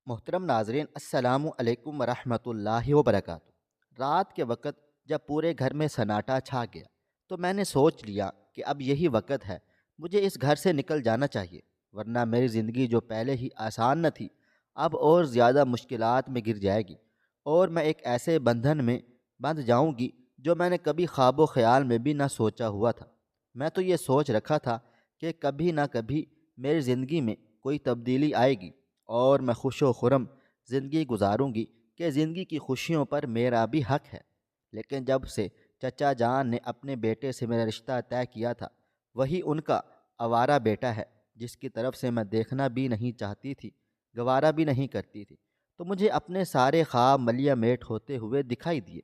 محترم ناظرین، السلام علیکم ورحمۃ اللہ وبرکاتہ۔ رات کے وقت جب پورے گھر میں سناٹا چھا گیا تو میں نے سوچ لیا کہ اب یہی وقت ہے، مجھے اس گھر سے نکل جانا چاہیے، ورنہ میری زندگی جو پہلے ہی آسان نہ تھی اب اور زیادہ مشکلات میں گر جائے گی، اور میں ایک ایسے بندھن میں بندھ جاؤں گی جو میں نے کبھی خواب و خیال میں بھی نہ سوچا ہوا تھا۔ میں تو یہ سوچ رکھا تھا کہ کبھی نہ کبھی میری زندگی میں کوئی تبدیلی آئے گی اور میں خوش و خرم زندگی گزاروں گی کہ زندگی کی خوشیوں پر میرا بھی حق ہے۔ لیکن جب سے چچا جان نے اپنے بیٹے سے میرا رشتہ طے کیا تھا، وہی ان کا آوارہ بیٹا ہے جس کی طرف سے میں دیکھنا بھی نہیں چاہتی تھی، گوارا بھی نہیں کرتی تھی، تو مجھے اپنے سارے خواب ملیا میٹ ہوتے ہوئے دکھائی دیے۔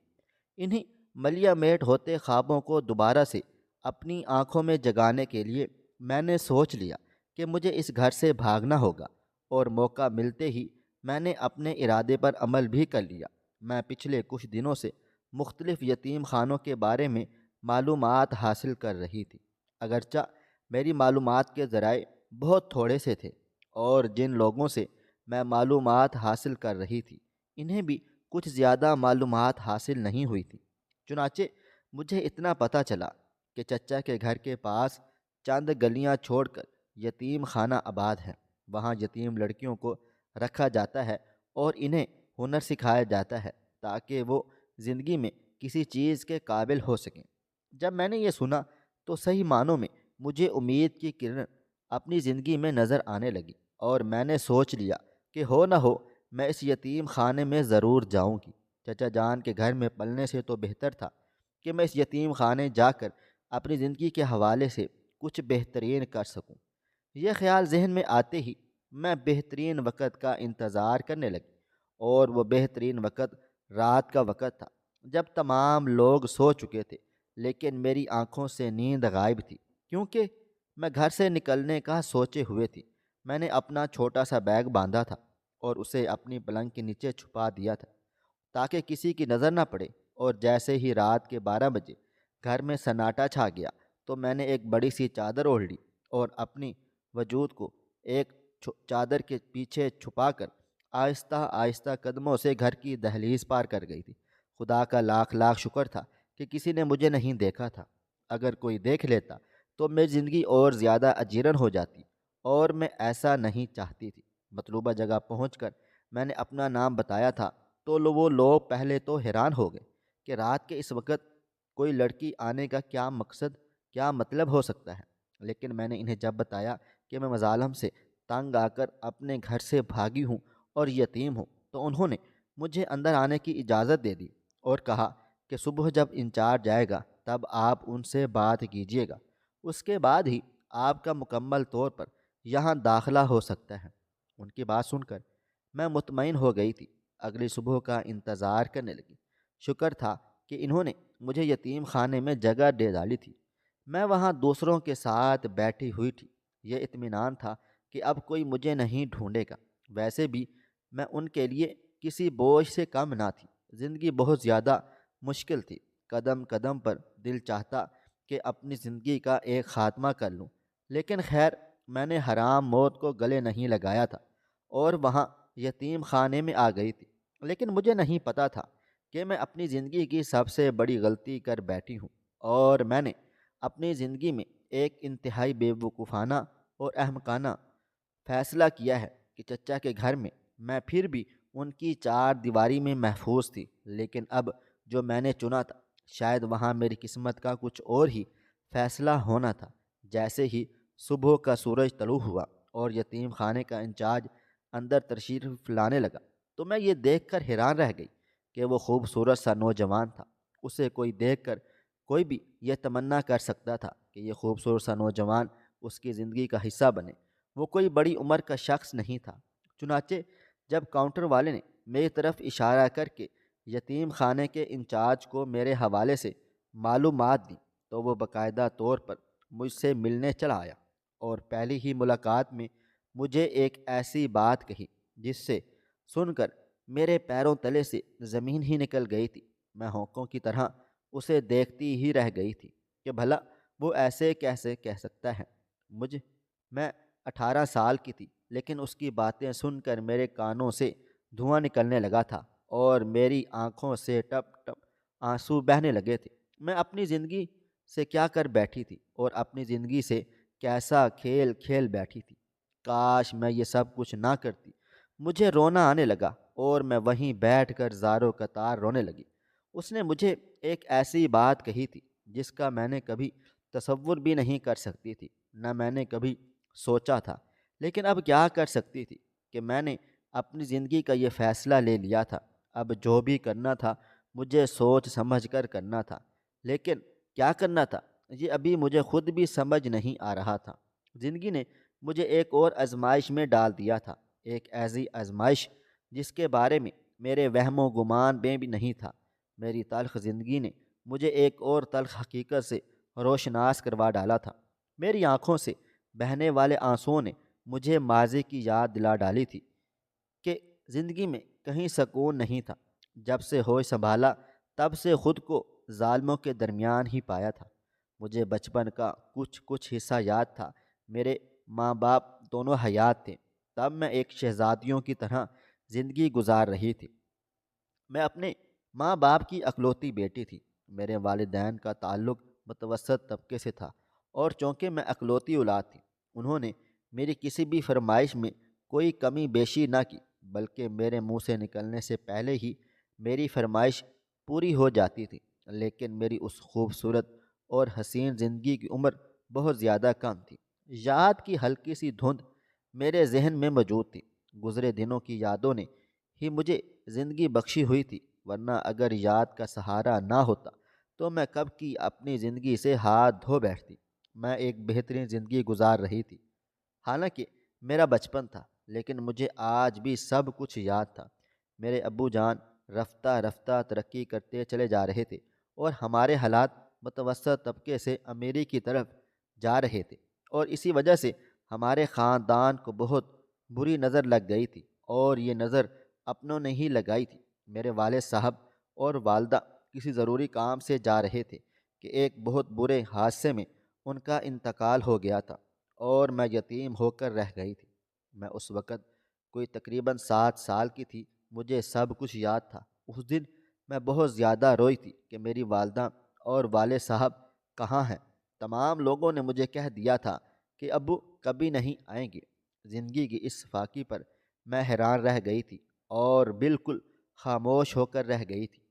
انہی ملیا میٹ ہوتے خوابوں کو دوبارہ سے اپنی آنکھوں میں جگانے کے لیے میں نے سوچ لیا کہ مجھے اس گھر سے بھاگنا ہوگا، اور موقع ملتے ہی میں نے اپنے ارادے پر عمل بھی کر لیا۔ میں پچھلے کچھ دنوں سے مختلف یتیم خانوں کے بارے میں معلومات حاصل کر رہی تھی، اگرچہ میری معلومات کے ذرائع بہت تھوڑے سے تھے، اور جن لوگوں سے میں معلومات حاصل کر رہی تھی انہیں بھی کچھ زیادہ معلومات حاصل نہیں ہوئی تھی۔ چنانچہ مجھے اتنا پتہ چلا کہ چچا کے گھر کے پاس چند گلیاں چھوڑ کر یتیم خانہ آباد ہے۔ وہاں یتیم لڑکیوں کو رکھا جاتا ہے اور انہیں ہنر سکھایا جاتا ہے تاکہ وہ زندگی میں کسی چیز کے قابل ہو سکیں۔ جب میں نے یہ سنا تو صحیح معنوں میں مجھے امید کی کرن اپنی زندگی میں نظر آنے لگی، اور میں نے سوچ لیا کہ ہو نہ ہو میں اس یتیم خانے میں ضرور جاؤں گی۔ چچا جان کے گھر میں پلنے سے تو بہتر تھا کہ میں اس یتیم خانے جا کر اپنی زندگی کے حوالے سے کچھ بہترین کر سکوں۔ یہ خیال ذہن میں آتے ہی میں بہترین وقت کا انتظار کرنے لگی، اور وہ بہترین وقت رات کا وقت تھا جب تمام لوگ سو چکے تھے، لیکن میری آنکھوں سے نیند غائب تھی کیونکہ میں گھر سے نکلنے کا سوچے ہوئے تھی۔ میں نے اپنا چھوٹا سا بیگ باندھا تھا اور اسے اپنی پلنگ کے نیچے چھپا دیا تھا تاکہ کسی کی نظر نہ پڑے، اور جیسے ہی رات کے 12 بجے گھر میں سناٹا چھا گیا تو میں نے ایک بڑی سی چادر اوڑھ لی اور اپنی وجود کو ایک چادر کے پیچھے چھپا کر آہستہ آہستہ قدموں سے گھر کی دہلیز پار کر گئی تھی۔ خدا کا لاکھ لاکھ شکر تھا کہ کسی نے مجھے نہیں دیکھا تھا۔ اگر کوئی دیکھ لیتا تو میری زندگی اور زیادہ اجیرن ہو جاتی، اور میں ایسا نہیں چاہتی تھی۔ مطلوبہ جگہ پہنچ کر میں نے اپنا نام بتایا تھا تو وہ لوگ پہلے تو حیران ہو گئے کہ رات کے اس وقت کوئی لڑکی آنے کا کیا مقصد، کیا مطلب ہو سکتا ہے۔ لیکن میں نے انہیں جب بتایا کہ میں مظالم سے تنگ آ کر اپنے گھر سے بھاگی ہوں اور یتیم ہوں، تو انہوں نے مجھے اندر آنے کی اجازت دے دی اور کہا کہ صبح جب انچارج جائے گا تب آپ ان سے بات کیجیے گا، اس کے بعد ہی آپ کا مکمل طور پر یہاں داخلہ ہو سکتا ہے۔ ان کی بات سن کر میں مطمئن ہو گئی تھی، اگلی صبح کا انتظار کرنے لگی۔ شکر تھا کہ انہوں نے مجھے یتیم خانے میں جگہ دے ڈالی تھی۔ میں وہاں دوسروں کے ساتھ بیٹھی ہوئی تھی۔ یہ اطمینان تھا کہ اب کوئی مجھے نہیں ڈھونڈے گا۔ ویسے بھی میں ان کے لیے کسی بوجھ سے کم نہ تھی۔ زندگی بہت زیادہ مشکل تھی، قدم قدم پر دل چاہتا کہ اپنی زندگی کا ایک خاتمہ کر لوں، لیکن خیر میں نے حرام موت کو گلے نہیں لگایا تھا اور وہاں یتیم خانے میں آ گئی تھی۔ لیکن مجھے نہیں پتا تھا کہ میں اپنی زندگی کی سب سے بڑی غلطی کر بیٹھی ہوں، اور میں نے اپنی زندگی میں ایک انتہائی بے وقوفانہ اور احمقانہ فیصلہ کیا ہے کہ چچا کے گھر میں پھر بھی ان کی چار دیواری میں محفوظ تھی، لیکن اب جو میں نے چنا تھا شاید وہاں میری قسمت کا کچھ اور ہی فیصلہ ہونا تھا۔ جیسے ہی صبح کا سورج طلوع ہوا اور یتیم خانے کا انچارج اندر تشریف لانے لگا تو میں یہ دیکھ کر حیران رہ گئی کہ وہ خوبصورت سا نوجوان تھا۔ اسے کوئی دیکھ کر کوئی بھی یہ تمنا کر سکتا تھا کہ یہ خوبصورت سا نوجوان اس کی زندگی کا حصہ بنے۔ وہ کوئی بڑی عمر کا شخص نہیں تھا۔ چنانچہ جب کاؤنٹر والے نے میری طرف اشارہ کر کے یتیم خانے کے انچارج کو میرے حوالے سے معلومات دی تو وہ باقاعدہ طور پر مجھ سے ملنے چلا آیا، اور پہلی ہی ملاقات میں مجھے ایک ایسی بات کہی جس سے سن کر میرے پیروں تلے سے زمین ہی نکل گئی تھی۔ میں ہونکوں کی طرح اسے دیکھتی ہی رہ گئی تھی کہ بھلا وہ ایسے کیسے کہہ سکتا ہے۔ میں 18 سال کی تھی، لیکن اس کی باتیں سن کر میرے کانوں سے دھواں نکلنے لگا تھا اور میری آنکھوں سے ٹپ ٹپ آنسو بہنے لگے تھے۔ میں اپنی زندگی سے کیا کر بیٹھی تھی اور اپنی زندگی سے کیسا کھیل کھیل بیٹھی تھی۔ کاش میں یہ سب کچھ نہ کرتی۔ مجھے رونا آنے لگا اور میں وہیں بیٹھ کر زاروں قطار رونے لگی۔ اس نے مجھے ایک ایسی بات کہی تھی جس کا میں نے کبھی تصور بھی نہیں کر سکتی تھی، نہ میں نے کبھی سوچا تھا۔ لیکن اب کیا کر سکتی تھی کہ میں نے اپنی زندگی کا یہ فیصلہ لے لیا تھا۔ اب جو بھی کرنا تھا مجھے سوچ سمجھ کر کرنا تھا، لیکن کیا کرنا تھا یہ ابھی مجھے خود بھی سمجھ نہیں آ رہا تھا۔ زندگی نے مجھے ایک اور آزمائش میں ڈال دیا تھا، ایک ایسی آزمائش جس کے بارے میں میرے وہم و گمان میں بھی نہیں تھا۔ میری تلخ زندگی نے مجھے ایک اور تلخ حقیقت سے روشناس کروا ڈالا تھا۔ میری آنکھوں سے بہنے والے آنسوؤں نے مجھے ماضی کی یاد دلا ڈالی تھی کہ زندگی میں کہیں سکون نہیں تھا۔ جب سے ہوش سنبھالا تب سے خود کو ظالموں کے درمیان ہی پایا تھا۔ مجھے بچپن کا کچھ حصہ یاد تھا۔ میرے ماں باپ دونوں حیات تھے، تب میں ایک شہزادیوں کی طرح زندگی گزار رہی تھی۔ میں اپنے ماں باپ کی اکلوتی بیٹی تھی۔ میرے والدین کا تعلق متوسط طبقے سے تھا اور چونکہ میں اکلوتی اولاد تھی، انہوں نے میری کسی بھی فرمائش میں کوئی کمی بیشی نہ کی، بلکہ میرے منہ سے نکلنے سے پہلے ہی میری فرمائش پوری ہو جاتی تھی۔ لیکن میری اس خوبصورت اور حسین زندگی کی عمر بہت زیادہ کم تھی۔ یاد کی ہلکی سی دھند میرے ذہن میں موجود تھی۔ گزرے دنوں کی یادوں نے ہی مجھے زندگی بخشی ہوئی تھی، ورنہ اگر یاد کا سہارا نہ ہوتا تو میں کب کی اپنی زندگی سے ہاتھ دھو بیٹھتی۔ میں ایک بہترین زندگی گزار رہی تھی، حالانکہ میرا بچپن تھا، لیکن مجھے آج بھی سب کچھ یاد تھا۔ میرے ابو جان رفتہ رفتہ ترقی کرتے چلے جا رہے تھے اور ہمارے حالات متوسط طبقے سے امیری کی طرف جا رہے تھے، اور اسی وجہ سے ہمارے خاندان کو بہت بری نظر لگ گئی تھی، اور یہ نظر اپنوں نے ہی لگائی تھی۔ میرے والد صاحب اور والدہ کسی ضروری کام سے جا رہے تھے کہ ایک بہت برے حادثے میں ان کا انتقال ہو گیا تھا اور میں یتیم ہو کر رہ گئی تھی۔ میں اس وقت کوئی تقریباً 7 سال کی تھی۔ مجھے سب کچھ یاد تھا۔ اس دن میں بہت زیادہ روئی تھی کہ میری والدہ اور والد صاحب کہاں ہیں۔ تمام لوگوں نے مجھے کہہ دیا تھا کہ ابو کبھی نہیں آئیں گے۔ زندگی کی اس فاقی پر میں حیران رہ گئی تھی اور بالکل خاموش ہو کر رہ گئی تھی۔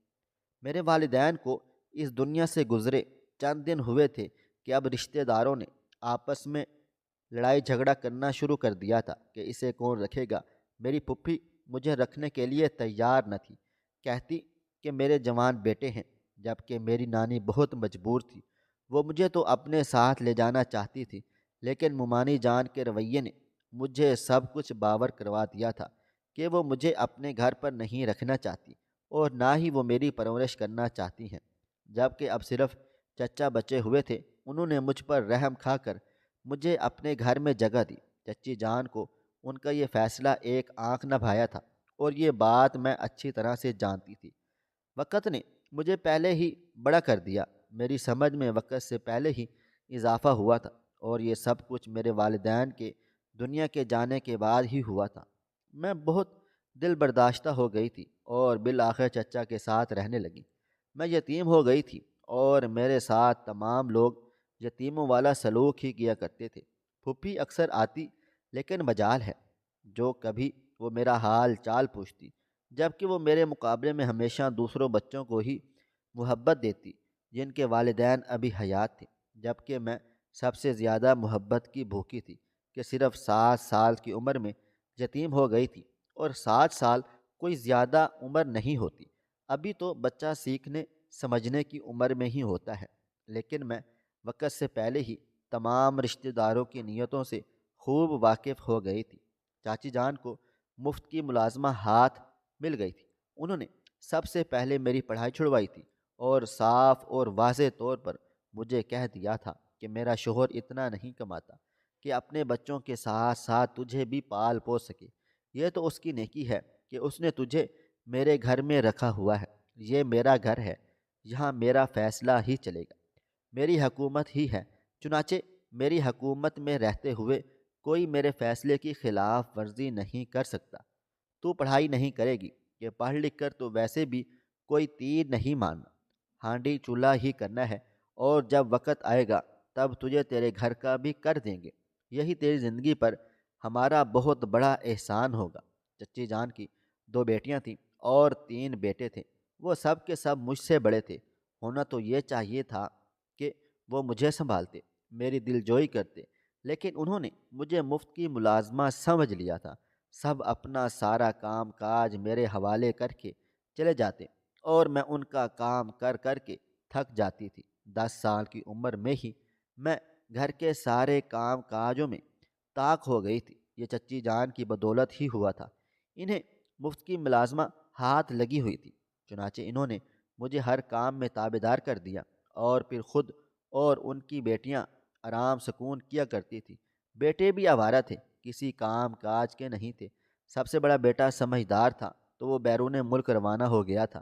میرے والدین کو اس دنیا سے گزرے چند دن ہوئے تھے کہ اب رشتہ داروں نے آپس میں لڑائی جھگڑا کرنا شروع کر دیا تھا کہ اسے کون رکھے گا۔ میری پھپھی مجھے رکھنے کے لیے تیار نہ تھی، کہتی کہ میرے جوان بیٹے ہیں، جبکہ میری نانی بہت مجبور تھی۔ وہ مجھے تو اپنے ساتھ لے جانا چاہتی تھی، لیکن ممانی جان کے رویے نے مجھے سب کچھ باور کروا دیا تھا کہ وہ مجھے اپنے گھر پر نہیں رکھنا چاہتی اور نہ ہی وہ میری پرورش کرنا چاہتی ہیں۔ جبکہ اب صرف چچا بچے ہوئے تھے، انہوں نے مجھ پر رحم کھا کر مجھے اپنے گھر میں جگہ دی۔ چچی جان کو ان کا یہ فیصلہ ایک آنکھ نہ بھایا تھا، اور یہ بات میں اچھی طرح سے جانتی تھی۔ وقت نے مجھے پہلے ہی بڑا کر دیا۔ میری سمجھ میں وقت سے پہلے ہی اضافہ ہوا تھا، اور یہ سب کچھ میرے والدین کے دنیا کے جانے کے بعد ہی ہوا تھا۔ میں بہت دل برداشتہ ہو گئی تھی اور بالآخر چچا کے ساتھ رہنے لگی۔ میں یتیم ہو گئی تھی اور میرے ساتھ تمام لوگ یتیموں والا سلوک ہی کیا کرتے تھے۔ پھوپھی اکثر آتی، لیکن مجال ہے جو کبھی وہ میرا حال چال پوچھتی، جبکہ وہ میرے مقابلے میں ہمیشہ دوسروں بچوں کو ہی محبت دیتی جن کے والدین ابھی حیات تھے، جبکہ میں سب سے زیادہ محبت کی بھوکی تھی کہ صرف 7 سال کی عمر میں یتیم ہو گئی تھی، اور 7 سال کوئی زیادہ عمر نہیں ہوتی۔ ابھی تو بچہ سیکھنے سمجھنے کی عمر میں ہی ہوتا ہے، لیکن میں وقت سے پہلے ہی تمام رشتہ داروں کی نیتوں سے خوب واقف ہو گئی تھی۔ چاچی جان کو مفت کی ملازمہ ہاتھ مل گئی تھی۔ انہوں نے سب سے پہلے میری پڑھائی چھڑوائی تھی اور صاف اور واضح طور پر مجھے کہہ دیا تھا کہ میرا شوہر اتنا نہیں کماتا کہ اپنے بچوں کے ساتھ ساتھ تجھے بھی پال پوس سکے۔ یہ تو اس کی نیکی ہے کہ اس نے تجھے میرے گھر میں رکھا ہوا ہے۔ یہ میرا گھر ہے، یہاں میرا فیصلہ ہی چلے گا، میری حکومت ہی ہے۔ چنانچہ میری حکومت میں رہتے ہوئے کوئی میرے فیصلے کی خلاف ورزی نہیں کر سکتا۔ تو پڑھائی نہیں کرے گی کہ پڑھ لکھ کر تو ویسے بھی کوئی تیر نہیں مارنا، ہانڈی چولہا ہی کرنا ہے، اور جب وقت آئے گا تب تجھے تیرے گھر کا بھی کر دیں گے۔ یہی تیری زندگی پر ہمارا بہت بڑا احسان ہوگا۔ چچی جان کی 2 بیٹیاں تھیں اور 3 بیٹے تھے۔ وہ سب کے سب مجھ سے بڑے تھے۔ ہونا تو یہ چاہیے تھا کہ وہ مجھے سنبھالتے، میری دل جوئی کرتے، لیکن انہوں نے مجھے مفت کی ملازمہ سمجھ لیا تھا۔ سب اپنا سارا کام کاج میرے حوالے کر کے چلے جاتے، اور میں ان کا کام کر کر کے تھک جاتی تھی۔ 10 سال کی عمر میں ہی میں گھر کے سارے کام کاجوں میں طاق ہو گئی تھی۔ یہ چچی جان کی بدولت ہی ہوا تھا۔ انہیں مفت کی ملازمہ ہاتھ لگی ہوئی تھی، چنانچہ انہوں نے مجھے ہر کام میں تابعدار کر دیا، اور پھر خود اور ان کی بیٹیاں آرام سکون کیا کرتی تھی۔ بیٹے بھی آوارہ تھے، کسی کام کاج کے نہیں تھے۔ سب سے بڑا بیٹا سمجھدار تھا تو وہ بیرون ملک روانہ ہو گیا تھا،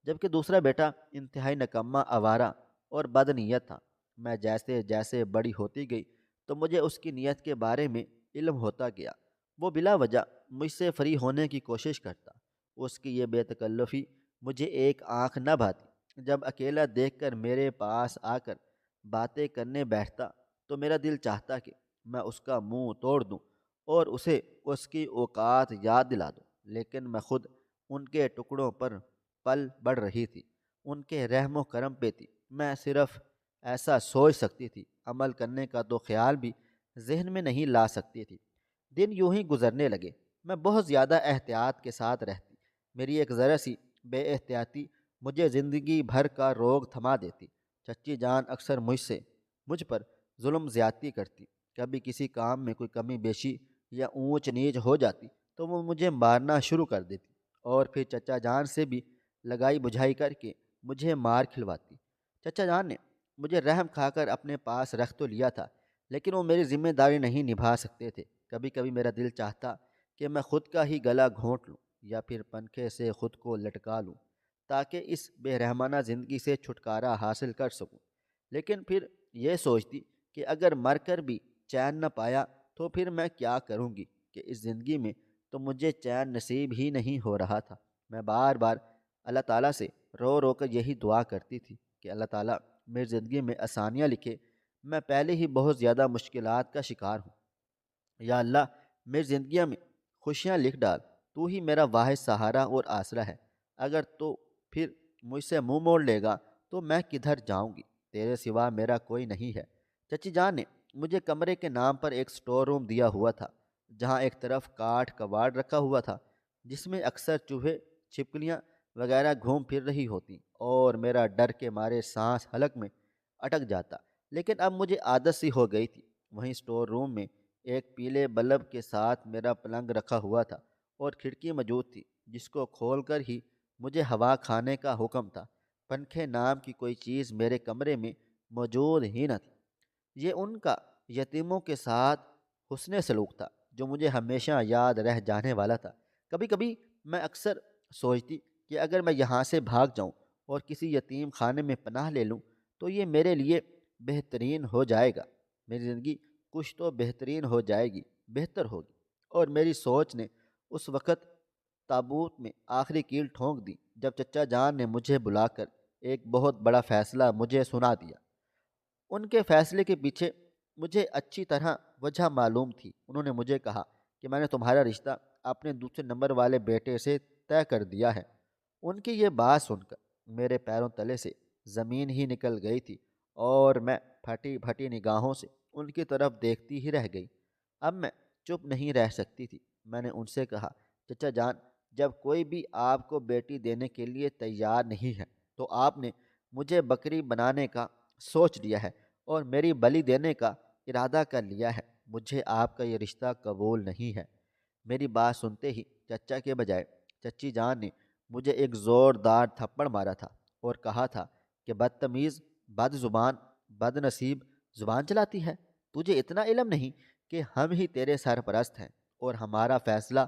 جبکہ دوسرا بیٹا انتہائی نکما، آوارہ اور بد نیت تھا۔ میں جیسے جیسے بڑی ہوتی گئی تو مجھے اس کی نیت کے بارے میں علم ہوتا گیا۔ وہ بلا وجہ مجھ سے فری ہونے کی کوشش کرتا۔ اس کی یہ بے تکلفی مجھے ایک آنکھ نہ بھاتی۔ جب اکیلا دیکھ کر میرے پاس آ کر باتیں کرنے بیٹھتا تو میرا دل چاہتا کہ میں اس کا منہ توڑ دوں اور اسے اس کی اوقات یاد دلا دوں، لیکن میں خود ان کے ٹکڑوں پر پل بڑھ رہی تھی، ان کے رحم و کرم پہ تھی۔ میں صرف ایسا سوچ سکتی تھی، عمل کرنے کا تو خیال بھی ذہن میں نہیں لا سکتی تھی۔ دن یوں ہی گزرنے لگے۔ میں بہت زیادہ احتیاط کے ساتھ رہتی۔ میری ایک ذرا سی بے احتیاطی مجھے زندگی بھر کا روگ تھما دیتی۔ چچی جان اکثر مجھ پر ظلم زیادتی کرتی۔ کبھی کسی کام میں کوئی کمی بیشی یا اونچ نیچ ہو جاتی تو وہ مجھے مارنا شروع کر دیتی، اور پھر چچا جان سے بھی لگائی بجھائی کر کے مجھے مار کھلواتی۔ چچا جان نے مجھے رحم کھا کر اپنے پاس رکھ تو لیا تھا، لیکن وہ میری ذمہ داری نہیں نبھا سکتے تھے۔ کبھی کبھی میرا دل چاہتا کہ میں خود کا ہی گلا گھونٹ لوں یا پھر پنکھے سے خود کو لٹکا لوں تاکہ اس بے رحمانہ زندگی سے چھٹکارا حاصل کر سکوں، لیکن پھر یہ سوچتی کہ اگر مر کر بھی چین نہ پایا تو پھر میں کیا کروں گی، کہ اس زندگی میں تو مجھے چین نصیب ہی نہیں ہو رہا تھا۔ میں بار بار اللہ تعالیٰ سے رو رو کر یہی دعا کرتی تھی کہ اللہ تعالیٰ میری زندگی میں آسانیاں لکھے، میں پہلے ہی بہت زیادہ مشکلات کا شکار ہوں۔ یا اللہ، میری زندگیوں میں خوشیاں لکھ ڈال، تو ہی میرا واحد سہارا اور آسرا ہے۔ اگر تو پھر مجھ سے منہ موڑ لے گا تو میں کدھر جاؤں گی؟ تیرے سوا میرا کوئی نہیں ہے۔ چچی جان نے مجھے کمرے کے نام پر ایک سٹور روم دیا ہوا تھا، جہاں ایک طرف کاٹھ کباڑ رکھا ہوا تھا جس میں اکثر چوہے، چھپکلیاں وغیرہ گھوم پھر رہی ہوتی، اور میرا ڈر کے مارے سانس حلق میں اٹک جاتا، لیکن اب مجھے عادت سی ہو گئی تھی۔ وہیں سٹور روم میں ایک پیلے بلب کے ساتھ میرا پلنگ رکھا ہوا تھا، اور کھڑکی موجود تھی جس کو کھول کر ہی مجھے ہوا کھانے کا حکم تھا۔ پنکھے نام کی کوئی چیز میرے کمرے میں موجود ہی نہ تھی۔ یہ ان کا یتیموں کے ساتھ حسن سلوک تھا جو مجھے ہمیشہ یاد رہ جانے والا تھا۔ کبھی کبھی میں اکثر سوچتی کہ اگر میں یہاں سے بھاگ جاؤں اور کسی یتیم خانے میں پناہ لے لوں تو یہ میرے لیے بہترین ہو جائے گا، میری زندگی کچھ تو بہترین ہو جائے گی، بہتر ہوگی۔ اور میری سوچ نے اس وقت تابوت میں آخری کیل ٹھونک دی جب چچا جان نے مجھے بلا کر ایک بہت بڑا فیصلہ مجھے سنا دیا۔ ان کے فیصلے کے پیچھے مجھے اچھی طرح وجہ معلوم تھی۔ انہوں نے مجھے کہا کہ میں نے تمہارا رشتہ اپنے دوسرے نمبر والے بیٹے سے طے کر دیا ہے۔ ان کی یہ بات سن کر میرے پیروں تلے سے زمین ہی نکل گئی تھی، اور میں پھٹی پھٹی نگاہوں سے ان کی طرف دیکھتی ہی رہ گئی۔ اب میں چپ نہیں رہ سکتی تھی۔ میں نے ان سے کہا، چچا جان، جب کوئی بھی آپ کو بیٹی دینے کے لیے تیار نہیں ہے تو آپ نے مجھے بکری بنانے کا سوچ لیا ہے اور میری بلی دینے کا ارادہ کر لیا ہے۔ مجھے آپ کا یہ رشتہ قبول نہیں ہے۔ میری بات سنتے ہی چچا کے بجائے چچی جان نے مجھے ایک زوردار تھپڑ مارا تھا اور کہا تھا کہ بدتمیز، بد زبان، بد نصیب، زبان چلاتی ہے۔ تجھے اتنا علم نہیں کہ ہم ہی تیرے سرپرست ہیں اور ہمارا فیصلہ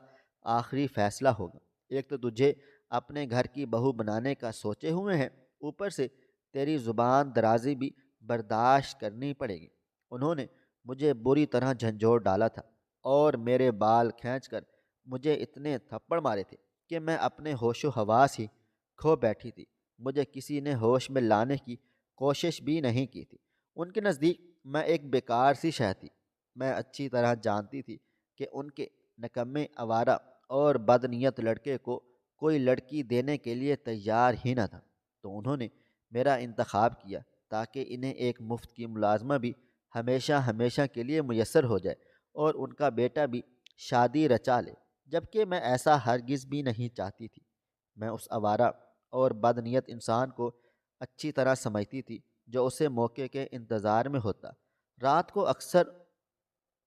آخری فیصلہ ہوگا۔ ایک تو تجھے اپنے گھر کی بہو بنانے کا سوچے ہوئے ہیں، اوپر سے تیری زبان درازی بھی برداشت کرنی پڑے گی۔ انہوں نے مجھے بری طرح جھنجھوڑ ڈالا تھا۔ اور میرے بال کھینچ کر مجھے اتنے تھپڑ مارے تھے کہ میں اپنے ہوش و حواس ہی کھو بیٹھی تھی۔ مجھے کسی نے ہوش میں لانے کی کوشش بھی نہیں کی تھی۔ ان کے نزدیک میں ایک بیکار سی شے تھی۔ میں اچھی طرح جانتی تھی کہ ان کے نکمے آوارہ اور بدنیت لڑکے کو کوئی لڑکی دینے کے لیے تیار ہی نہ تھا، تو انہوں نے میرا انتخاب کیا تاکہ انہیں ایک مفت کی ملازمہ بھی ہمیشہ ہمیشہ کے لیے میسر ہو جائے اور ان کا بیٹا بھی شادی رچا لے، جبکہ میں ایسا ہرگز بھی نہیں چاہتی تھی۔ میں اس آوارہ اور بدنیت انسان کو اچھی طرح سمجھتی تھی جو اسے موقع کے انتظار میں ہوتا۔ رات کو اکثر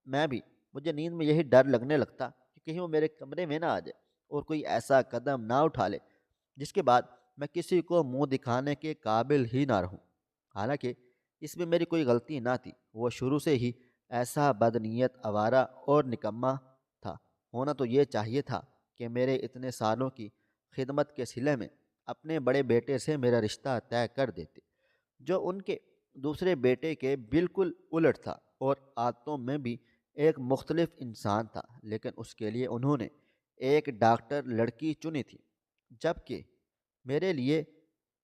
میں بھی مجھے نیند میں یہی ڈر لگنے لگتا کہ کہیں وہ میرے کمرے میں نہ آ جائے اور کوئی ایسا قدم نہ اٹھا لے جس کے بعد میں کسی کو منہ دکھانے کے قابل ہی نہ رہوں۔ حالانکہ اس میں میری کوئی غلطی نہ تھی، وہ شروع سے ہی ایسا بدنیت آوارہ اور نکما تھا۔ ہونا تو یہ چاہیے تھا کہ میرے اتنے سالوں کی خدمت کے صلے میں اپنے بڑے بیٹے سے میرا رشتہ طے کر دیتے، جو ان کے دوسرے بیٹے کے بالکل الٹ تھا اور عادتوں میں بھی ایک مختلف انسان تھا، لیکن اس کے لیے انہوں نے ایک ڈاکٹر لڑکی چنی تھی، جبکہ میرے لیے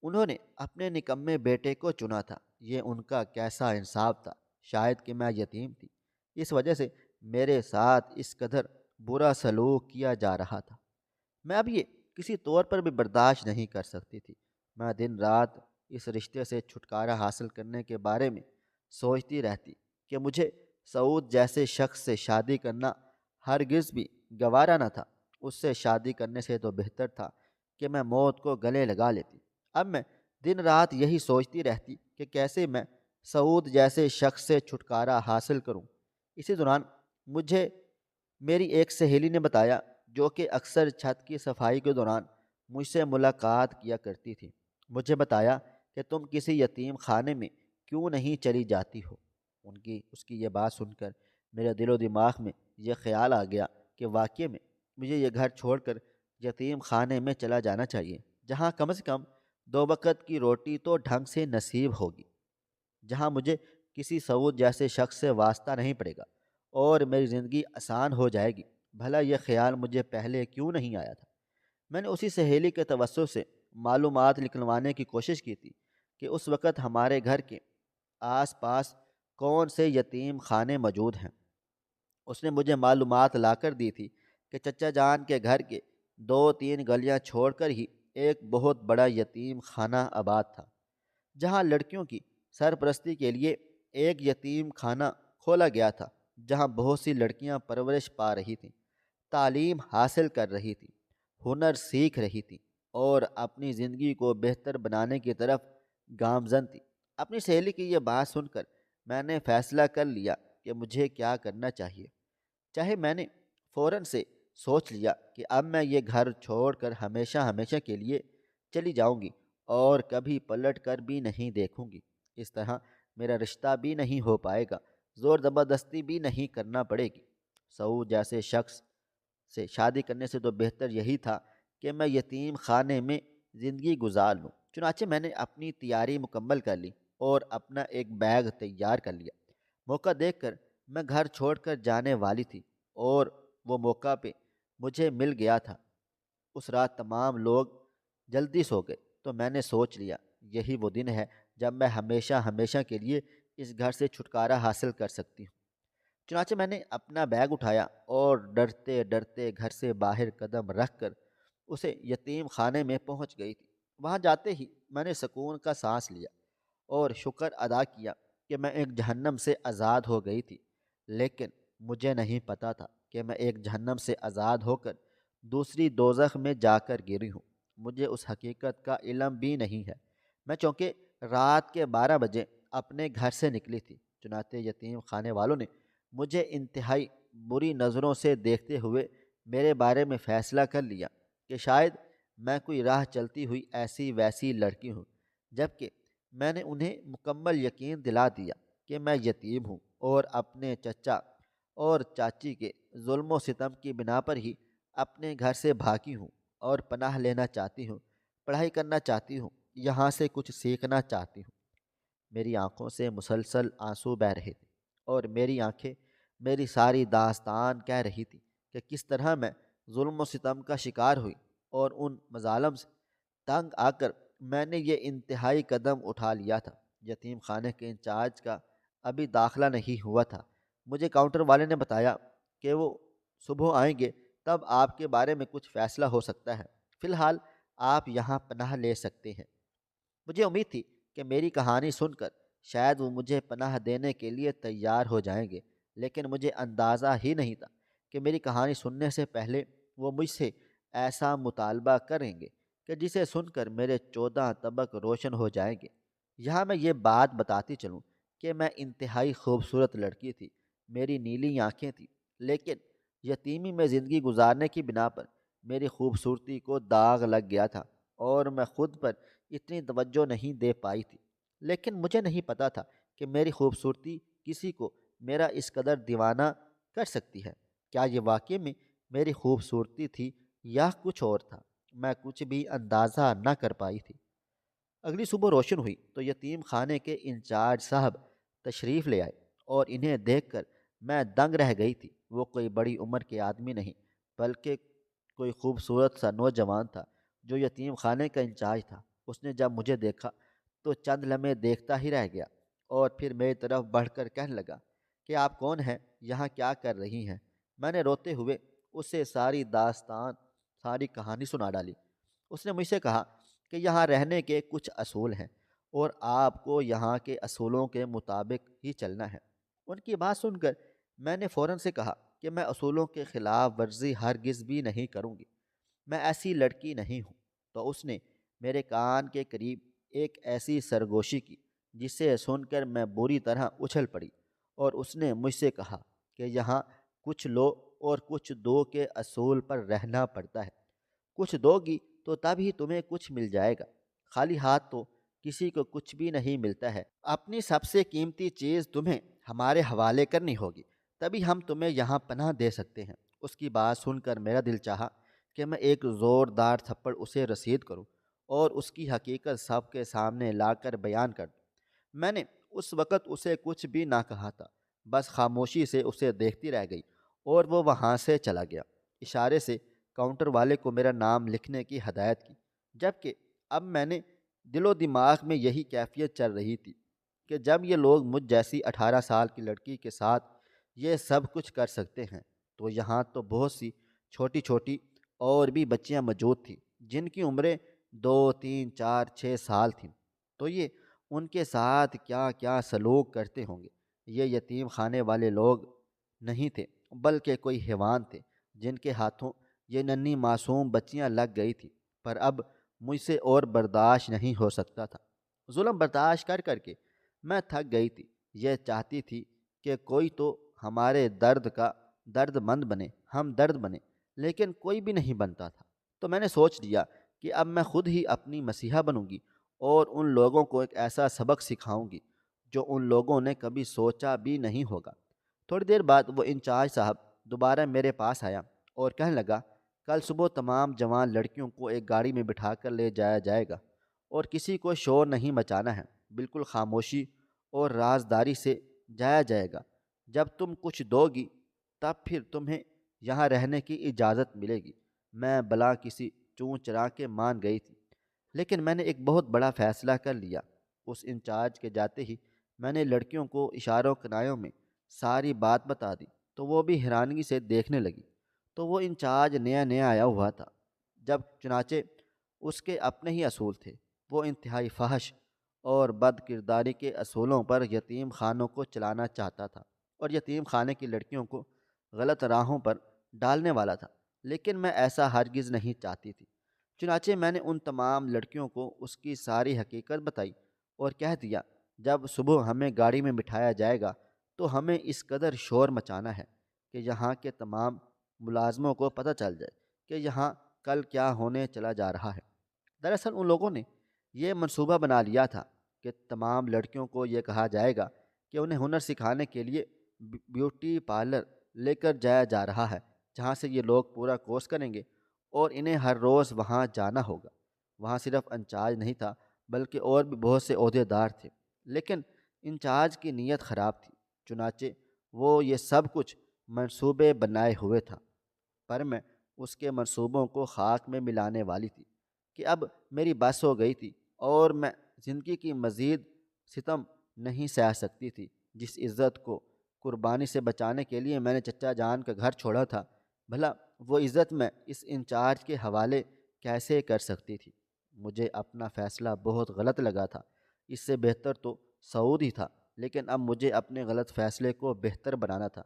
انہوں نے اپنے نکمے بیٹے کو چنا تھا۔ یہ ان کا کیسا انصاف تھا! شاید کہ میں یتیم تھی، اس وجہ سے میرے ساتھ اس قدر برا سلوک کیا جا رہا تھا۔ میں اب یہ کسی طور پر بھی برداشت نہیں کر سکتی تھی۔ میں دن رات اس رشتے سے چھٹکارا حاصل کرنے کے بارے میں سوچتی رہتی کہ مجھے سعود جیسے شخص سے شادی کرنا ہرگز بھی گوارا نہ تھا۔ اس سے شادی کرنے سے تو بہتر تھا کہ میں موت کو گلے لگا لیتی۔ اب میں دن رات یہی سوچتی رہتی کہ کیسے میں سعود جیسے شخص سے چھٹکارا حاصل کروں۔ اسی دوران مجھے میری ایک سہیلی نے بتایا، جو کہ اکثر چھت کی صفائی کے دوران مجھ سے ملاقات کیا کرتی تھی، مجھے بتایا کہ تم کسی یتیم خانے میں کیوں نہیں چلی جاتی ہو۔ اس کی یہ بات سن کر میرے دل و دماغ میں یہ خیال آ گیا کہ واقعی میں مجھے یہ گھر چھوڑ کر یتیم خانے میں چلا جانا چاہیے، جہاں کم سے کم 2 وقت کی روٹی تو ڈھنگ سے نصیب ہوگی، جہاں مجھے کسی سعود جیسے شخص سے واسطہ نہیں پڑے گا اور میری زندگی آسان ہو جائے گی۔ بھلا یہ خیال مجھے پہلے کیوں نہیں آیا تھا؟ میں نے اسی سہیلی کے توسط سے معلومات نکلوانے کی کوشش کی تھی کہ اس وقت ہمارے گھر کے آس پاس کون سے یتیم خانے موجود ہیں۔ اس نے مجھے معلومات لا کر دی تھی کہ چچا جان کے گھر کے 2-3 گلیاں چھوڑ کر ہی ایک بہت بڑا یتیم خانہ آباد تھا، جہاں لڑکیوں کی سرپرستی کے لیے ایک یتیم خانہ کھولا گیا تھا، جہاں بہت سی لڑکیاں پرورش پا رہی تھیں، تعلیم حاصل کر رہی تھیں، ہنر سیکھ رہی تھیں اور اپنی زندگی کو بہتر بنانے کی طرف گامزن تھیں۔ اپنی سہیلی کی یہ بات سن کر میں نے فیصلہ کر لیا کہ مجھے کیا کرنا چاہیے۔ چاہے میں نے فوراً سے سوچ لیا کہ اب میں یہ گھر چھوڑ کر ہمیشہ ہمیشہ کے لیے چلی جاؤں گی اور کبھی پلٹ کر بھی نہیں دیکھوں گی۔ اس طرح میرا رشتہ بھی نہیں ہو پائے گا، زور زبردستی بھی نہیں کرنا پڑے گی۔ سعود جیسے شخص سے شادی کرنے سے تو بہتر یہی تھا کہ میں یتیم خانے میں زندگی گزار لوں۔ چنانچہ میں نے اپنی تیاری مکمل کر لی اور اپنا ایک بیگ تیار کر لیا۔ موقع دیکھ کر میں گھر چھوڑ کر جانے والی تھی اور وہ موقع پہ مجھے مل گیا تھا۔ اس رات تمام لوگ جلدی سو گئے، تو میں نے سوچ لیا یہی وہ دن ہے جب میں ہمیشہ ہمیشہ کے لیے اس گھر سے چھٹکارا حاصل کر سکتی ہوں۔ چنانچہ میں نے اپنا بیگ اٹھایا اور ڈرتے ڈرتے گھر سے باہر قدم رکھ کر اسے یتیم خانے میں پہنچ گئی تھی۔ وہاں جاتے ہی میں نے سکون کا سانس لیا اور شکر ادا کیا کہ میں ایک جہنم سے آزاد ہو گئی تھی، لیکن مجھے نہیں پتا تھا کہ میں ایک جہنم سے آزاد ہو کر دوسری دوزخ میں جا کر گری ہوں۔ مجھے اس حقیقت کا علم بھی نہیں ہے۔ میں چونکہ رات کے 12 بجے اپنے گھر سے نکلی تھی، چنانچہ یتیم خانے والوں نے مجھے انتہائی بری نظروں سے دیکھتے ہوئے میرے بارے میں فیصلہ کر لیا کہ شاید میں کوئی راہ چلتی ہوئی ایسی ویسی لڑکی ہوں، جبکہ میں نے انہیں مکمل یقین دلا دیا کہ میں یتیم ہوں اور اپنے چچا اور چاچی کے ظلم و ستم کی بنا پر ہی اپنے گھر سے بھاگی ہوں اور پناہ لینا چاہتی ہوں، پڑھائی کرنا چاہتی ہوں، یہاں سے کچھ سیکھنا چاہتی ہوں۔ میری آنکھوں سے مسلسل آنسو بہہ رہے تھے اور میری آنکھیں میری ساری داستان کہہ رہی تھی کہ کس طرح میں ظلم و ستم کا شکار ہوئی، اور ان مظالم سے تنگ آ کر میں نے یہ انتہائی قدم اٹھا لیا تھا۔ یتیم خانے کے انچارج کا ابھی داخلہ نہیں ہوا تھا۔ مجھے کاؤنٹر والے نے بتایا کہ وہ صبح آئیں گے، تب آپ کے بارے میں کچھ فیصلہ ہو سکتا ہے۔ فی الحال آپ یہاں پناہ لے سکتے ہیں۔ مجھے امید تھی کہ میری کہانی سن کر شاید وہ مجھے پناہ دینے کے لیے تیار ہو جائیں گے، لیکن مجھے اندازہ ہی نہیں تھا کہ میری کہانی سننے سے پہلے وہ مجھ سے ایسا مطالبہ کریں گے کہ جسے سن کر میرے 14 طبق روشن ہو جائیں گے۔ یہاں میں یہ بات بتاتی چلوں کہ میں انتہائی خوبصورت لڑکی تھی، میری نیلی آنکھیں تھیں، لیکن یتیمی میں زندگی گزارنے کی بنا پر میری خوبصورتی کو داغ لگ گیا تھا، اور میں خود پر اتنی توجہ نہیں دے پائی تھی۔ لیکن مجھے نہیں پتا تھا کہ میری خوبصورتی کسی کو میرا اس قدر دیوانہ کر سکتی ہے۔ کیا یہ واقعی میں میری خوبصورتی تھی یا کچھ اور تھا؟ میں کچھ بھی اندازہ نہ کر پائی تھی۔ اگلی صبح روشن ہوئی تو یتیم خانے کے انچارج صاحب تشریف لے آئے، اور انہیں دیکھ کر میں دنگ رہ گئی تھی۔ وہ کوئی بڑی عمر کے آدمی نہیں، بلکہ کوئی خوبصورت سا نوجوان تھا جو یتیم خانے کا انچارج تھا۔ اس نے جب مجھے دیکھا تو چند لمحے دیکھتا ہی رہ گیا، اور پھر میری طرف بڑھ کر کہنے لگا کہ آپ کون ہیں؟ یہاں کیا کر رہی ہیں؟ میں نے روتے ہوئے اسے ساری داستان، ساری کہانی سنا ڈالی۔ اس نے مجھ سے کہا کہ یہاں رہنے کے کچھ اصول ہیں، اور آپ کو یہاں کے اصولوں کے مطابق ہی چلنا ہے۔ ان کی بات سن کر میں نے فوراً سے کہا کہ میں اصولوں کے خلاف ورزی ہرگز بھی نہیں کروں گی، میں ایسی لڑکی نہیں ہوں۔ تو اس نے میرے کان کے قریب ایک ایسی سرگوشی کی جسے سن کر میں بری طرح اچھل پڑی، اور اس نے مجھ سے کہا کہ یہاں کچھ لو اور کچھ دو کے اصول پر رہنا پڑتا ہے۔ کچھ دو گی تو تب ہی تمہیں کچھ مل جائے گا، خالی ہاتھ تو کسی کو کچھ بھی نہیں ملتا ہے۔ اپنی سب سے قیمتی چیز تمہیں ہمارے حوالے کرنی ہوگی، تبھی ہم تمہیں یہاں پناہ دے سکتے ہیں۔ اس کی بات سن کر میرا دل چاہا کہ میں ایک زوردار تھپڑ اسے رسید کروں اور اس کی حقیقت سب کے سامنے لا کر بیان کر دوں۔ میں نے اس وقت اسے کچھ بھی نہ کہا تھا، بس خاموشی سے اسے دیکھتی رہ گئی، اور وہ وہاں سے چلا گیا۔ اشارے سے کاؤنٹر والے کو میرا نام لکھنے کی ہدایت کی، جبکہ اب میں نے دل و دماغ میں یہی کیفیت چل رہی تھی کہ جب یہ لوگ مجھ جیسی 18 سال کی لڑکی کے ساتھ یہ سب کچھ کر سکتے ہیں، تو یہاں تو بہت سی چھوٹی چھوٹی اور بھی بچیاں موجود تھیں جن کی عمریں 2 3 4 6 سال تھیں۔ تو یہ ان کے ساتھ کیا کیا سلوک کرتے ہوں گے۔ یہ یتیم خانے والے لوگ نہیں تھے، بلکہ کوئی حیوان تھے جن کے ہاتھوں یہ ننھی معصوم بچیاں لگ گئی تھیں۔ پر اب مجھ سے اور برداشت نہیں ہو سکتا تھا۔ ظلم برداشت کر کر کے میں تھک گئی تھی۔ یہ چاہتی تھی کہ کوئی تو ہمارے درد کا درد مند بنے، ہم درد بنے، لیکن کوئی بھی نہیں بنتا تھا۔ تو میں نے سوچ لیا کہ اب میں خود ہی اپنی مسیحا بنوں گی، اور ان لوگوں کو ایک ایسا سبق سکھاؤں گی جو ان لوگوں نے کبھی سوچا بھی نہیں ہوگا۔ تھوڑی دیر بعد وہ انچارج صاحب دوبارہ میرے پاس آیا اور کہنے لگا، کل صبح تمام جوان لڑکیوں کو ایک گاڑی میں بٹھا کر لے جایا جائے گا، اور کسی کو شور نہیں مچانا ہے، بالکل خاموشی اور رازداری سے جایا جائے گا۔ جب تم کچھ دو گی تب پھر تمہیں یہاں رہنے کی اجازت ملے گی۔ میں بلا کسی چون چرا کے مان گئی تھی، لیکن میں نے ایک بہت بڑا فیصلہ کر لیا۔ اس انچارج کے جاتے ہی میں نے لڑکیوں کو اشاروں کنایوں میں ساری بات بتا دی، تو وہ بھی حیرانگی سے دیکھنے لگی۔ تو وہ انچارج نیا نیا آیا ہوا تھا، جب چنانچہ اس کے اپنے ہی اصول تھے۔ وہ انتہائی فحش اور بد کرداری کے اصولوں پر یتیم خانوں کو چلانا چاہتا تھا، اور یتیم خانے کی لڑکیوں کو غلط راہوں پر ڈالنے والا تھا، لیکن میں ایسا ہرگز نہیں چاہتی تھی۔ چنانچہ میں نے ان تمام لڑکیوں کو اس کی ساری حقیقت بتائی، اور کہہ دیا، جب صبح ہمیں گاڑی میں بٹھایا جائے گا تو ہمیں اس قدر شور مچانا ہے کہ یہاں کے تمام ملازموں کو پتہ چل جائے کہ یہاں کل کیا ہونے چلا جا رہا ہے۔ دراصل ان لوگوں نے یہ منصوبہ بنا لیا تھا کہ تمام لڑکیوں کو یہ کہا جائے گا کہ انہیں ہنر سکھانے کے لیے بیوٹی پارلر لے کر جایا جا رہا ہے، جہاں سے یہ لوگ پورا کورس کریں گے، اور انہیں ہر روز وہاں جانا ہوگا۔ وہاں صرف انچارج نہیں تھا، بلکہ اور بھی بہت سے عہدے دار تھے، لیکن انچارج کی نیت خراب تھی۔ چنانچہ وہ یہ سب کچھ منصوبے بنائے ہوئے تھا، پر میں اس کے منصوبوں کو خاک میں ملانے والی تھی کہ اب میری بس ہو گئی تھی اور میں زندگی کی مزید ستم نہیں سہ سکتی تھی۔ جس عزت کو قربانی سے بچانے کے لیے میں نے چچا جان کا گھر چھوڑا تھا، بھلا وہ عزت میں اس انچارج کے حوالے کیسے کر سکتی تھی؟ مجھے اپنا فیصلہ بہت غلط لگا تھا، اس سے بہتر تو سعود ہی تھا، لیکن اب مجھے اپنے غلط فیصلے کو بہتر بنانا تھا۔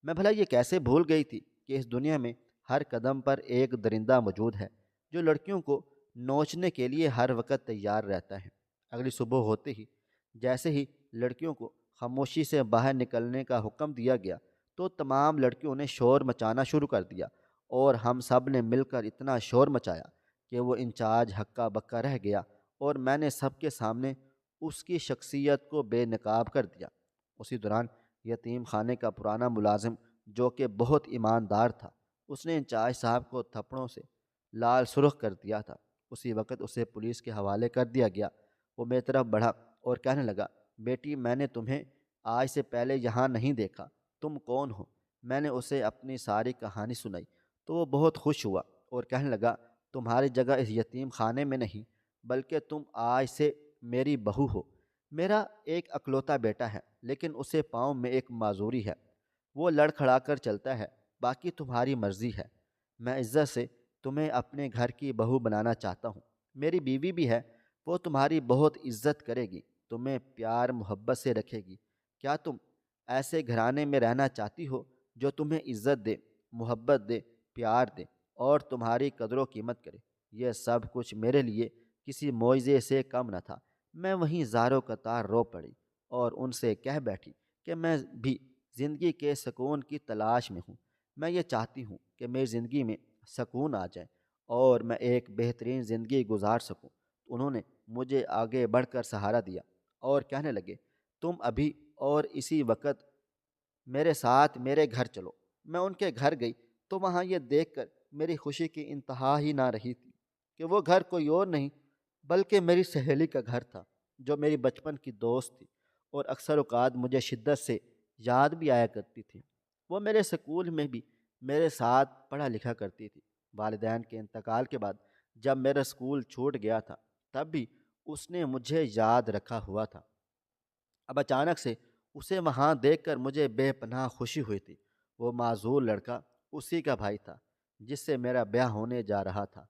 میں بھلا یہ کیسے بھول گئی تھی کہ اس دنیا میں ہر قدم پر ایک درندہ موجود ہے جو لڑکیوں کو نوچنے کے لیے ہر وقت تیار رہتا ہے۔ اگلی صبح ہوتے ہی جیسے ہی لڑکیوں کو خاموشی سے باہر نکلنے کا حکم دیا گیا تو تمام لڑکیوں نے شور مچانا شروع کر دیا، اور ہم سب نے مل کر اتنا شور مچایا کہ وہ انچارج ہکا بکا رہ گیا، اور میں نے سب کے سامنے اس کی شخصیت کو بے نقاب کر دیا۔ اسی دوران یتیم خانے کا پرانا ملازم جو کہ بہت ایماندار تھا، اس نے انچارج صاحب کو تھپڑوں سے لال سرخ کر دیا تھا۔ اسی وقت اسے پولیس کے حوالے کر دیا گیا۔ وہ میری طرف بڑھا اور کہنے لگا، بیٹی میں نے تمہیں آج سے پہلے یہاں نہیں دیکھا، تم کون ہو؟ میں نے اسے اپنی ساری کہانی سنائی تو وہ بہت خوش ہوا اور کہنے لگا، تمہاری جگہ اس یتیم خانے میں نہیں، بلکہ تم آج سے میری بہو ہو۔ میرا ایک اکلوتا بیٹا ہے، لیکن اسے پاؤں میں ایک معذوری ہے، وہ لڑکھڑا کر چلتا ہے، باقی تمہاری مرضی ہے۔ میں عزت سے تمہیں اپنے گھر کی بہو بنانا چاہتا ہوں۔ میری بیوی بھی ہے، وہ تمہاری بہت عزت کرے گی، تمہیں پیار محبت سے رکھے گی۔ کیا تم ایسے گھرانے میں رہنا چاہتی ہو جو تمہیں عزت دے، محبت دے، پیار دے اور تمہاری قدر و قیمت کرے؟ یہ سب کچھ میرے لیے کسی معجزے سے کم نہ تھا۔ میں وہیں زاروں قطار رو پڑی اور ان سے کہہ بیٹھی کہ میں بھی زندگی کے سکون کی تلاش میں ہوں۔ میں یہ چاہتی ہوں کہ میری زندگی میں سکون آ جائے اور میں ایک بہترین زندگی گزار سکوں۔ انہوں نے مجھے آگے بڑھ کر سہارا دیا اور کہنے لگے، تم ابھی اور اسی وقت میرے ساتھ میرے گھر چلو۔ میں ان کے گھر گئی تو وہاں یہ دیکھ کر میری خوشی کی انتہا ہی نہ رہی تھی کہ وہ گھر کوئی اور نہیں بلکہ میری سہیلی کا گھر تھا، جو میری بچپن کی دوست تھی اور اکثر اوقات مجھے شدت سے یاد بھی آیا کرتی تھی۔ وہ میرے اسکول میں بھی میرے ساتھ پڑھا لکھا کرتی تھی۔ والدین کے انتقال کے بعد جب میرا اسکول چھوٹ گیا تھا تب بھی اس نے مجھے یاد رکھا ہوا تھا۔ اب اچانک سے اسے وہاں دیکھ کر مجھے بے پناہ خوشی ہوئی تھی۔ وہ معذور لڑکا اسی کا بھائی تھا جس سے میرا بیاہ ہونے جا رہا تھا،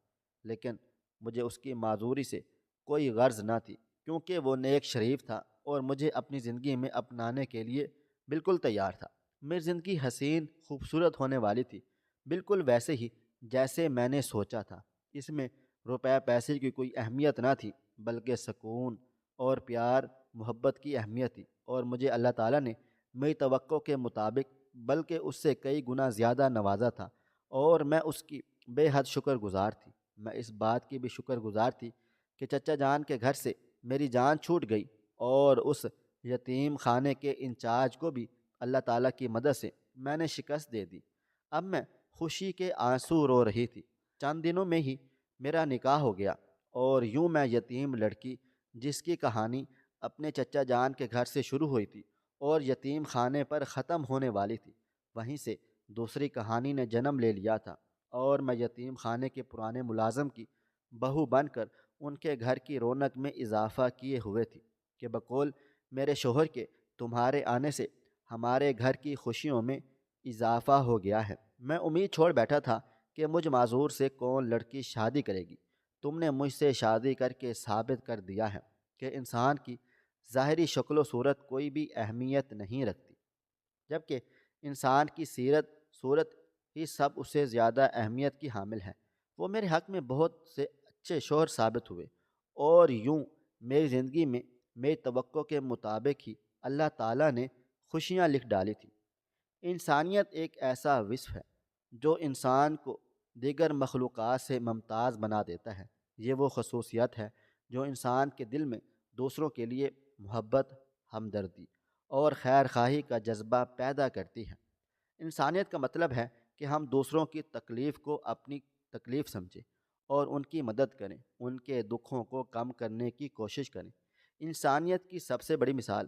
لیکن مجھے اس کی معذوری سے کوئی غرض نہ تھی، کیونکہ وہ نیک شریف تھا اور مجھے اپنی زندگی میں اپنانے کے لیے بالکل تیار تھا۔ میری زندگی حسین خوبصورت ہونے والی تھی، بالکل ویسے ہی جیسے میں نے سوچا تھا۔ اس میں روپے پیسے کی کوئی اہمیت نہ تھی، بلکہ سکون اور پیار محبت کی اہمیت تھی، اور مجھے اللہ تعالیٰ نے میری توقع کے مطابق بلکہ اس سے کئی گنا زیادہ نوازا تھا، اور میں اس کی بے حد شکر گزار تھی۔ میں اس بات کی بھی شکر گزار تھی کہ چچا جان کے گھر سے میری جان چھوٹ گئی اور اس یتیم خانے کے انچارج کو بھی اللہ تعالیٰ کی مدد سے میں نے شکست دے دی۔ اب میں خوشی کے آنسو رو رہی تھی۔ چند دنوں میں ہی میرا نکاح ہو گیا، اور یوں میں یتیم لڑکی جس کی کہانی اپنے چچا جان کے گھر سے شروع ہوئی تھی اور یتیم خانے پر ختم ہونے والی تھی، وہیں سے دوسری کہانی نے جنم لے لیا تھا، اور میں یتیم خانے کے پرانے ملازم کی بہو بن کر ان کے گھر کی رونق میں اضافہ کیے ہوئے تھی کہ بقول میرے شوہر کے تمہارے آنے سے ہمارے گھر کی خوشیوں میں اضافہ ہو گیا ہے۔ میں امید چھوڑ بیٹھا تھا کہ مجھ معذور سے کون لڑکی شادی کرے گی، تم نے مجھ سے شادی کر کے ثابت کر دیا ہے کہ انسان کی ظاہری شکل و صورت کوئی بھی اہمیت نہیں رکھتی، جبکہ انسان کی سیرت صورت ہی سب سے زیادہ اہمیت کی حامل ہے۔ وہ میرے حق میں بہت سے اچھے شوہر ثابت ہوئے، اور یوں میری زندگی میں میری توقع کے مطابق ہی اللہ تعالیٰ نے خوشیاں لکھ ڈالی تھیں۔ انسانیت ایک ایسا وصف ہے جو انسان کو دیگر مخلوقات سے ممتاز بنا دیتا ہے۔ یہ وہ خصوصیت ہے جو انسان کے دل میں دوسروں کے لیے محبت، ہمدردی اور خیر خواہی کا جذبہ پیدا کرتی ہے۔ انسانیت کا مطلب ہے کہ ہم دوسروں کی تکلیف کو اپنی تکلیف سمجھیں اور ان کی مدد کریں، ان کے دکھوں کو کم کرنے کی کوشش کریں۔ انسانیت کی سب سے بڑی مثال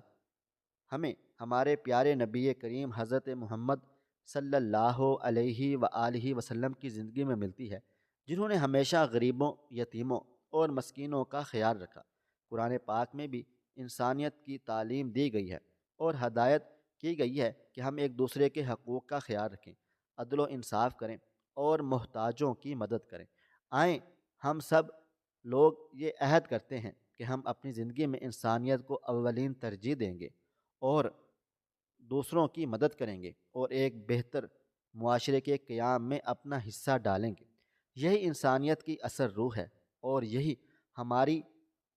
ہمیں ہمارے پیارے نبی کریم حضرت محمد صلی اللہ علیہ وآلہ وسلم کی زندگی میں ملتی ہے، جنہوں نے ہمیشہ غریبوں، یتیموں اور مسکینوں کا خیال رکھا۔ قرآن پاک میں بھی انسانیت کی تعلیم دی گئی ہے اور ہدایت کی گئی ہے کہ ہم ایک دوسرے کے حقوق کا خیال رکھیں، عدل و انصاف کریں اور محتاجوں کی مدد کریں۔ آئیں ہم سب لوگ یہ عہد کرتے ہیں کہ ہم اپنی زندگی میں انسانیت کو اولین ترجیح دیں گے اور دوسروں کی مدد کریں گے اور ایک بہتر معاشرے کے قیام میں اپنا حصہ ڈالیں گے۔ یہی انسانیت کی اصل روح ہے اور یہی ہماری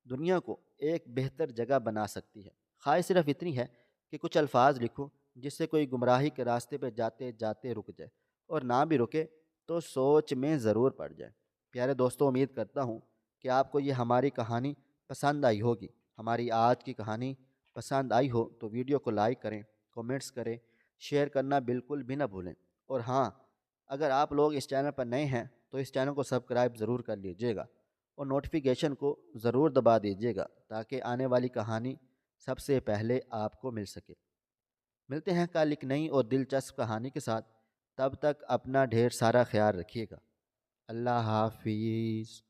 دنیا کو ایک بہتر جگہ بنا سکتی ہے۔ خواہش صرف اتنی ہے کہ کچھ الفاظ لکھوں جس سے کوئی گمراہی کے راستے پہ جاتے جاتے رک جائے، اور نہ بھی رکے تو سوچ میں ضرور پڑ جائے۔ پیارے دوستوں، امید کرتا ہوں کہ آپ کو یہ ہماری کہانی پسند آئی ہوگی۔ ہماری آج کی کہانی پسند آئی ہو تو ویڈیو کو لائک کریں، کومنٹس کریں، شیئر کرنا بالکل بھی نہ بھولیں۔ اور ہاں، اگر آپ لوگ اس چینل پر نئے ہیں تو اس چینل کو سبسکرائب ضرور کر لیجئے گا اور نوٹیفیکیشن کو ضرور دبا دیجئے گا تاکہ آنے والی کہانی سب سے پہلے آپ کو مل سکے۔ ملتے ہیں کل ایک نئی اور دلچسپ کہانی کے ساتھ۔ تب تک اپنا ڈھیر سارا خیال رکھیے گا۔ اللہ حافظ۔